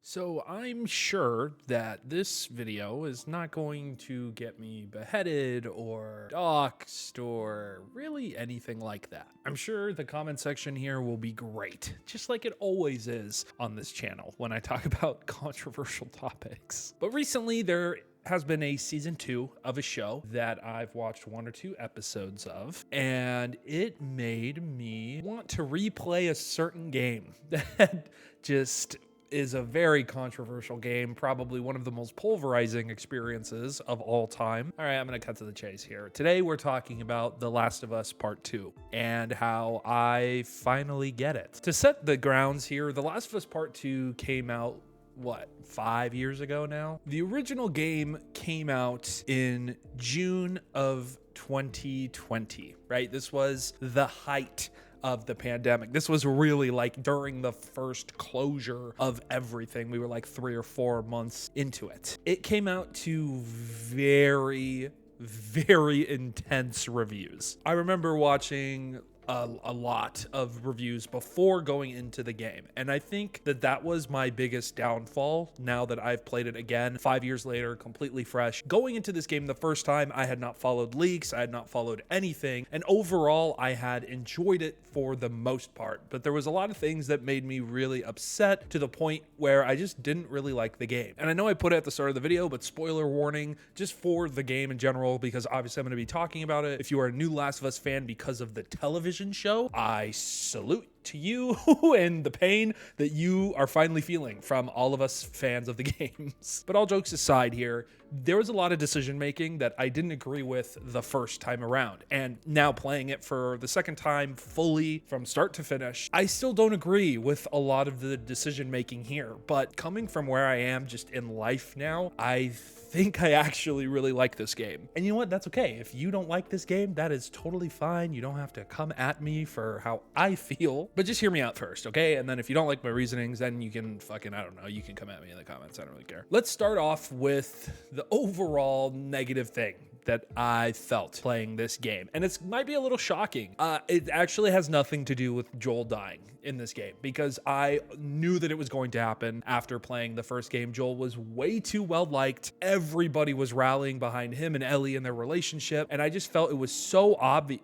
So I'm sure that this video is not going to get me beheaded or doxxed or really anything like that. I'm sure the comment section here will be great, just like it always is on this channel when I talk about controversial topics. But recently there has been a season 2 of a show that I've watched 1 or 2 episodes of, and it made me want to replay a certain game that just is a very controversial game, probably one of the most pulverizing experiences of all time. All right, I'm gonna cut to the chase here. Today we're talking about The Last of Us Part 2 and how I finally get it. To set the grounds here, The Last of Us Part 2 came out 5 years ago now? The original game came out in June of 2020, right? This was the height of the pandemic. This was really like during the first closure of everything. We were like 3 or 4 months into it. It came out to very intense reviews. I remember watching a lot of reviews before going into the game. And I think that was my biggest downfall now that I've played it again, 5 years later, completely fresh. Going into this game the first time, I had not followed leaks, I had not followed anything, and overall, I had enjoyed it for the most part. But there was a lot of things that made me really upset to the point where I just didn't really like the game. And I know I put it at the start of the video, but spoiler warning, just for the game in general, because obviously I'm going to be talking about it. If you are a new Last of Us fan because of the television show, I salute to you and the pain that you are finally feeling from all of us fans of the games. But all jokes aside here, there was a lot of decision making that I didn't agree with the first time around. And now playing it for the second time fully from start to finish, I still don't agree with a lot of the decision making here. But coming from where I am just in life now, I think I actually really like this game. And you know what? That's okay. If you don't like this game, that is totally fine. You don't have to come at me for how I feel, but just hear me out first, okay? And then if you don't like my reasonings, then you can fucking, I don't know, you can come at me in the comments. I don't really care. Let's start off with the overall negative thing that I felt playing this game. And it might be a little shocking. It actually has nothing to do with Joel dying in this game, because I knew that it was going to happen after playing the first game. Joel was way too well liked. Everybody was rallying behind him and Ellie and their relationship. And I just felt it was so obvious.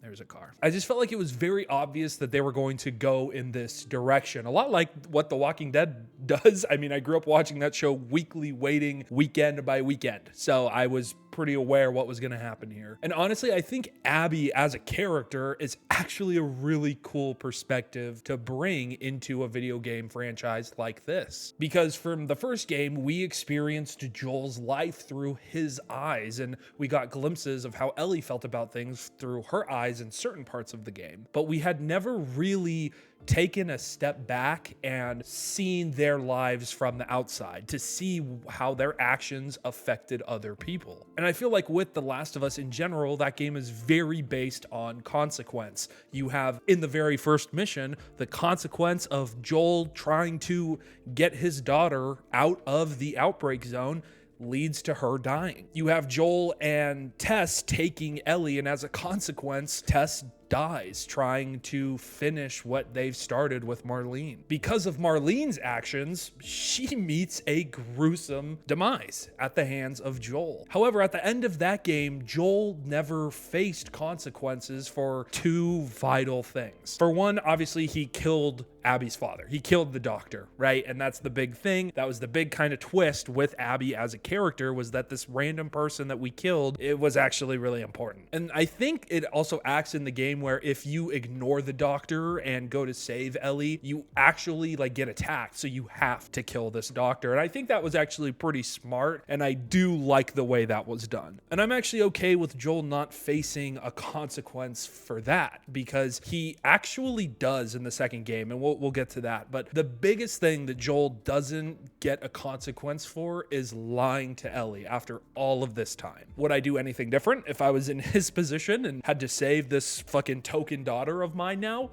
There's a car. I just felt like it was very obvious that they were going to go in this direction. A lot like what The Walking Dead does. I mean, I grew up watching that show weekly, waiting weekend by weekend. So I was pretty aware what was going to happen here. And honestly, I think Abby as a character is actually a really cool perspective to bring into a video game franchise like this. Because from the first game, we experienced Joel's life through his eyes, and we got glimpses of how Ellie felt about things through her eyes in certain parts of the game. But we had never really taken a step back and seen their lives from the outside to see how their actions affected other people. And I feel like with The Last of Us in general, that game is very based on consequence. You have in the very first mission, the consequence of Joel trying to get his daughter out of the outbreak zone leads to her dying. You have Joel and Tess taking Ellie, and as a consequence, Tess dies trying to finish what they've started with Marlene. Because of Marlene's actions, she meets a gruesome demise at the hands of Joel. However, at the end of that game, Joel never faced consequences for 2 vital things. For one, obviously he killed Abby's father. He killed the doctor, right? And that's the big thing. That was the big kind of twist with Abby as a character, was that this random person that we killed, it was actually really important. And I think it also acts in the game where if you ignore the doctor and go to save Ellie, you actually get attacked. So you have to kill this doctor. And I think that was actually pretty smart. And I do like the way that was done. And I'm actually okay with Joel not facing a consequence for that, because he actually does in the second game. And we'll get to that. But the biggest thing that Joel doesn't get a consequence for is lying to Ellie after all of this time. Would I do anything different if I was in his position and had to save this fucking token daughter of mine now?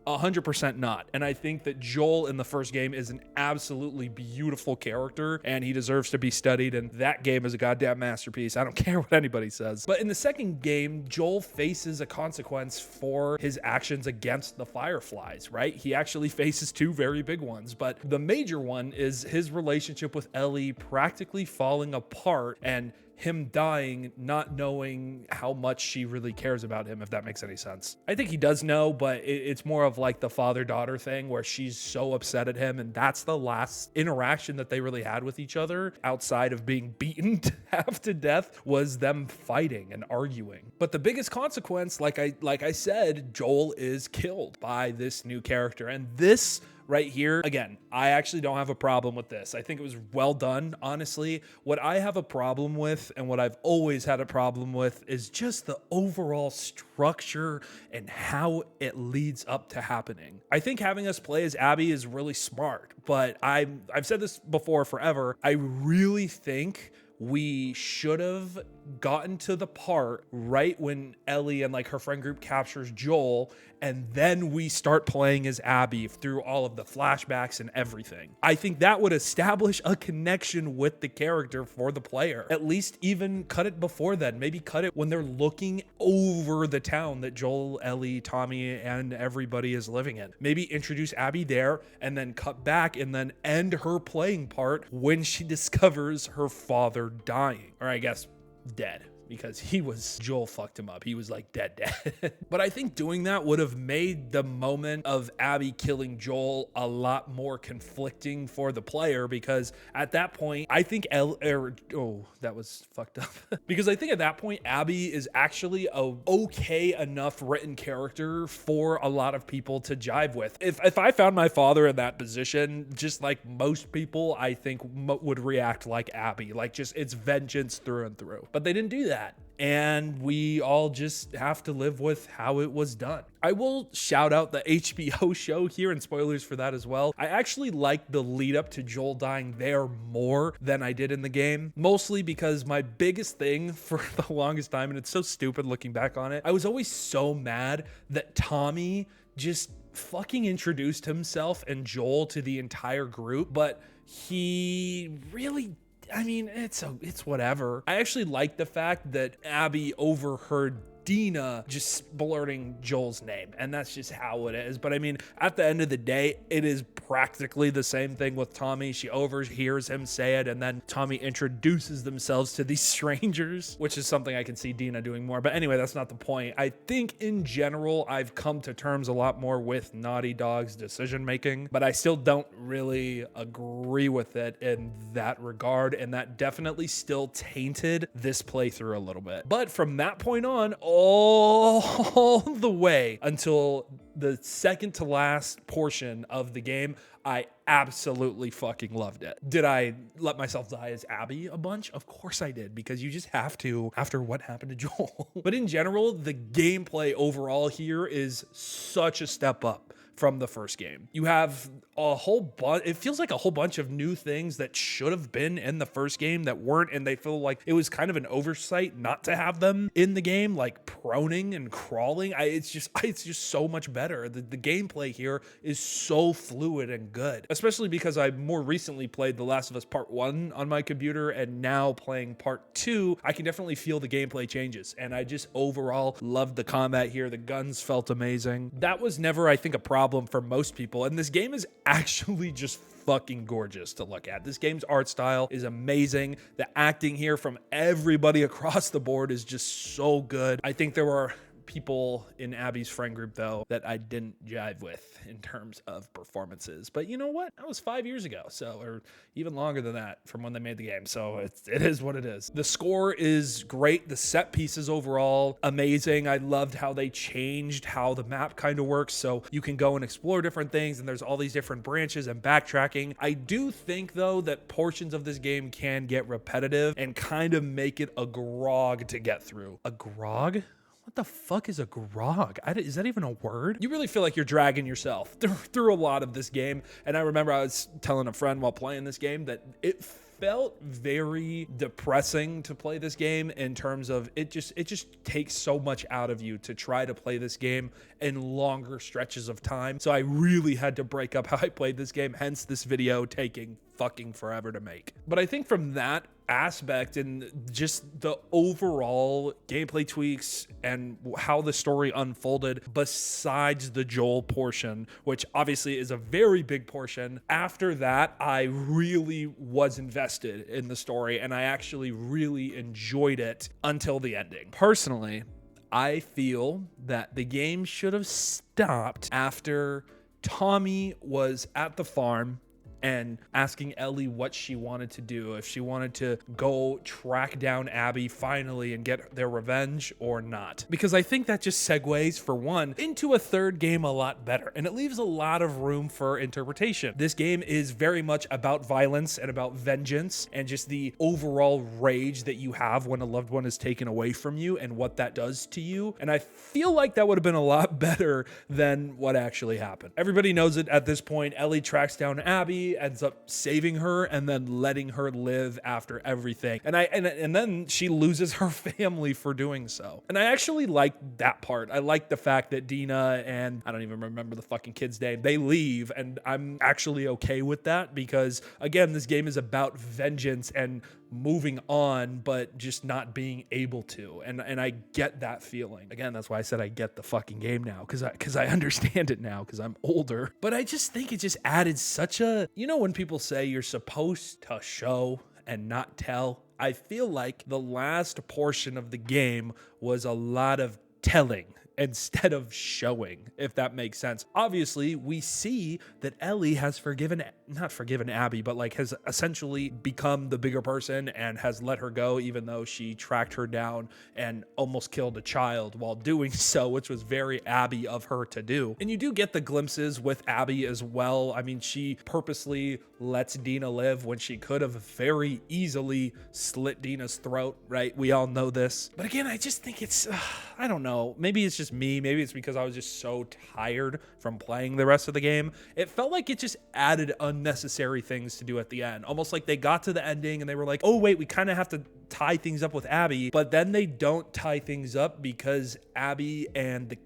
100% not. And I think that Joel in the first game is an absolutely beautiful character, and he deserves to be studied, and that game is a goddamn masterpiece. I don't care what anybody says. But in the second game, Joel faces a consequence for his actions against the Fireflies, right? He actually faces two very big ones, but the major one is his relationship with Ellie practically falling apart and him dying, not knowing how much she really cares about him, if that makes any sense. I think he does know, but it's more of like the father-daughter thing where she's so upset at him, and that's the last interaction that they really had with each other outside of being beaten half to death, was them fighting and arguing. But the biggest consequence, like I said, Joel is killed by this new character, and this right here, again, I actually don't have a problem with this. I think it was well done, honestly. What I have a problem with, and what I've always had a problem with, is just the overall structure and how it leads up to happening. I think having us play as Abby is really smart, but I've said this before forever. I really think we should have gotten to the part right when Ellie and like her friend group captures Joel, and then we start playing as Abby through all of the flashbacks and everything. I think that would establish a connection with the character for the player. At least even cut it before then. Maybe cut it when they're looking over the town that Joel, Ellie, Tommy, and everybody is living in. Maybe introduce Abby there and then cut back and then end her playing part when she discovers her father dying. Or I guess dead, because Joel fucked him up. He was like dead. But I think doing that would have made the moment of Abby killing Joel a lot more conflicting for the player, because at that point, I think that was fucked up. Because I think at that point, Abby is actually a okay enough written character for a lot of people to jive with. If I found my father in that position, just like most people, I think would react like Abby, like just it's vengeance through and through. But they didn't do that. And we all just have to live with how it was done. I will shout out the HBO show here, and spoilers for that as well. I actually liked the lead up to Joel dying there more than I did in the game, mostly because my biggest thing for the longest time, and it's so stupid looking back on it, I was always so mad that Tommy just fucking introduced himself and Joel to the entire group, but he really, I mean, it's whatever. I actually like the fact that Abby overheard Dina just blurting Joel's name, and that's just how it is. But I mean, at the end of the day, it is practically the same thing with Tommy. She overhears him say it, and then Tommy introduces themselves to these strangers, which is something I can see Dina doing more. But anyway, that's not the point. I think in general, I've come to terms a lot more with Naughty Dog's decision making, but I still don't really agree with it in that regard, and that definitely still tainted this playthrough a little bit. But from that point on, all the way until the second to last portion of the game, I absolutely fucking loved it. Did I let myself die as Abby a bunch? Of course I did, because you just have to after what happened to Joel. But in general, the gameplay overall here is such a step up from the first game. You have a whole bunch, it feels like a whole bunch of new things that should have been in the first game that weren't, and they feel like it was kind of an oversight not to have them in the game, like proning and crawling. It's just so much better. The gameplay here is so fluid and good, especially because I more recently played The Last of Us Part 1 on my computer, and now playing Part 2, I can definitely feel the gameplay changes, and I just overall loved the combat here. The guns felt amazing. That was never, I think, a problem for most people, and this game is actually just fucking gorgeous to look at. This game's art style is amazing. The acting here from everybody across the board is just so good. I think there were people in Abby's friend group, though, that I didn't jive with in terms of performances. But you know what? That was 5 years ago, so, or even longer than that from when they made the game. So it is what it is. The score is great. The set pieces overall, amazing. I loved how they changed how the map kind of works. So you can go and explore different things, and there's all these different branches and backtracking. I do think, though, that portions of this game can get repetitive and kind of make it a grog to get through. A grog? What the fuck is a grog? Is that even a word? You really feel like you're dragging yourself through a lot of this game. And I remember I was telling a friend while playing this game that it felt very depressing to play this game in terms of it just takes so much out of you to try to play this game in longer stretches of time. So I really had to break up how I played this game, hence this video taking fucking forever to make. But I think from that aspect and just the overall gameplay tweaks and how the story unfolded, besides the Joel portion, which obviously is a very big portion, after that I really was invested in the story and I actually really enjoyed it until the ending. Personally, I feel that the game should have stopped after Tommy was at the farm and asking Ellie what she wanted to do, if she wanted to go track down Abby finally and get their revenge or not. Because I think that just segues, for one, into a third game a lot better, and it leaves a lot of room for interpretation. This game is very much about violence and about vengeance and just the overall rage that you have when a loved one is taken away from you and what that does to you. And I feel like that would have been a lot better than what actually happened. Everybody knows it at this point. Ellie tracks down Abby, ends up saving her and then letting her live after everything. And then she loses her family for doing so. And I actually like that part. I like the fact that Dina and I don't even remember the fucking kid's name, they leave, and I'm actually okay with that because again, this game is about vengeance and moving on, but just not being able to. And I get that feeling. Again, that's why I said I get the fucking game now, because I understand it now because I'm older. But I just think it just added such a, you know, when people say you're supposed to show and not tell, I feel like the last portion of the game was a lot of telling instead of showing, if that makes sense. Obviously, we see that Ellie has not forgiven Abby, but like has essentially become the bigger person and has let her go, even though she tracked her down and almost killed a child while doing so, which was very Abby of her to do. And you do get the glimpses with Abby as well. I mean, she purposely lets Dina live when she could have very easily slit Dina's throat, right? We all know this. But again, I just think it's, I don't know, maybe it's just me. Maybe it's because I was just so tired from playing the rest of the game. It felt like it just added unnecessary things to do at the end. Almost like they got to the ending and they were like, oh wait, we kind of have to tie things up with Abby, but then they don't tie things up because Abby and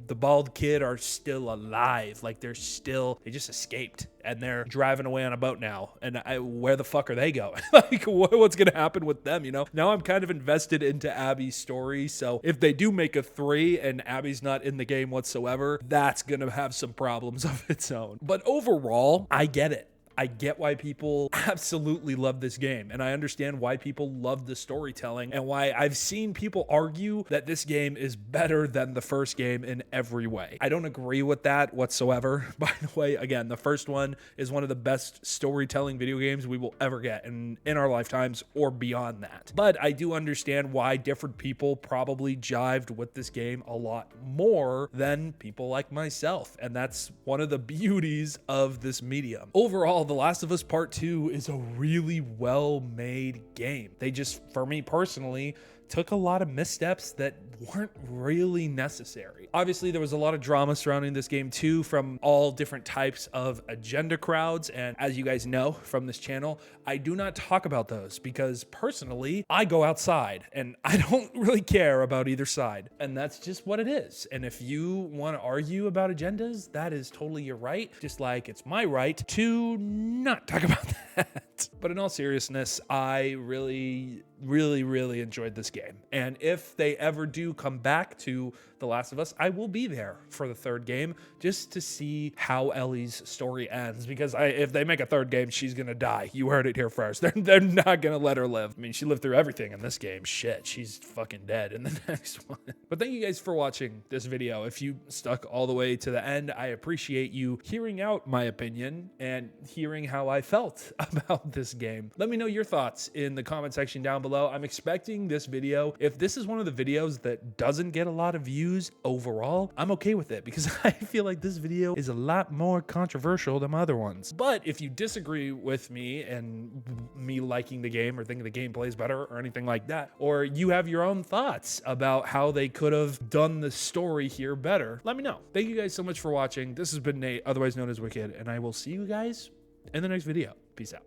the bald kid are still alive. Like they just escaped and they're driving away on a boat now. And where the fuck are they going? Like what's going to happen with them? You know, now I'm kind of invested into Abby's story. So if they do make a 3 and Abby's not in the game whatsoever, that's going to have some problems of its own. But overall, I get it. I get why people absolutely love this game, and I understand why people love the storytelling and why I've seen people argue that this game is better than the first game in every way. I don't agree with that whatsoever. By the way, again, the first one is one of the best storytelling video games we will ever get in our lifetimes or beyond that. But I do understand why different people probably jived with this game a lot more than people like myself, and that's one of the beauties of this medium. Overall, The Last of Us Part 2 is a really well-made game. They just, for me personally, took a lot of missteps that weren't really necessary. Obviously, there was a lot of drama surrounding this game too from all different types of agenda crowds, and as you guys know from this channel, I do not talk about those because personally, I go outside and I don't really care about either side, and that's just what it is. And if you want to argue about agendas, that is totally your right, just like it's my right to not talk about that. But in all seriousness, I really enjoyed this game. And if they ever do come back to The Last of Us, I will be there for the third game just to see how Ellie's story ends. Because if they make a third game, she's gonna die. You heard it here first. They're not gonna let her live. I mean, she lived through everything in this game. Shit, she's fucking dead in the next one. But thank you guys for watching this video. If you stuck all the way to the end, I appreciate you hearing out my opinion and hearing how I felt about this game. Let me know your thoughts in the comment section down below. I'm expecting this video, if this is one of the videos that doesn't get a lot of views overall, I'm okay with it because I feel like this video is a lot more controversial than my other ones. But if you disagree with me and me liking the game or thinking the gameplay is better or anything like that, or you have your own thoughts about how they could have done the story here better, let me know. Thank you guys so much for watching. This has been Nate, otherwise known as Wicked, and I will see you guys in the next video. Peace out.